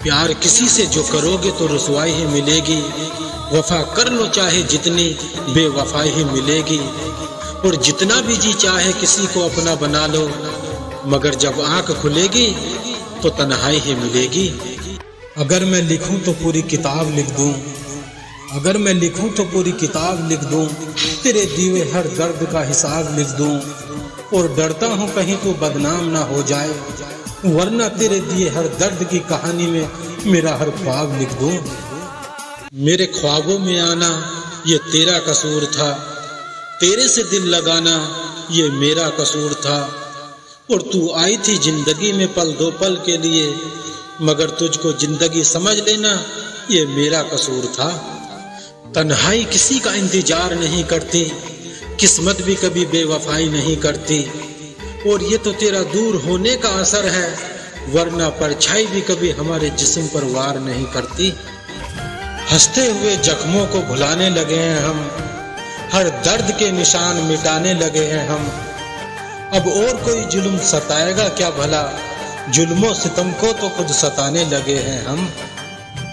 प्यार किसी से जो करोगे तो रुसवाई ही मिलेगी, वफा कर लो चाहे जितनी बेवफाई ही मिलेगी। और जितना भी जी चाहे किसी को अपना बना लो, मगर जब आंख खुलेगी तो तन्हाई ही मिलेगी। अगर मैं लिखूं तो पूरी किताब लिख दूं, अगर मैं लिखूं तो पूरी किताब लिख दूं, तेरे दिए हर दर्द का हिसाब लिख दूं। और डरता हूं कहीं तो बदनाम ना हो जाए, वरना तेरे दिए हर दर्द की कहानी में मेरा हर ख्वाब लिख दूं। मेरे ख्वाबों में आना ये तेरा कसूर था, तेरे से दिल लगाना ये मेरा कसूर था। और तू आई थी जिंदगी में पल दो पल के लिए, मगर तुझको जिंदगी समझ लेना ये मेरा कसूर था। तन्हाई किसी का इंतजार नहीं करती, किस्मत भी कभी बेवफाई नहीं करती। और ये तो तेरा दूर होने का असर है, वरना परछाई भी कभी हमारे जिस्म पर वार नहीं करती। हंसते हुए जख्मों को भुलाने लगे हैं हम, हर दर्द के निशान मिटाने लगे हैं हम। अब और कोई जुल्म सताएगा क्या भला, जुल्मों सितम को तो खुद सताने लगे हैं हम।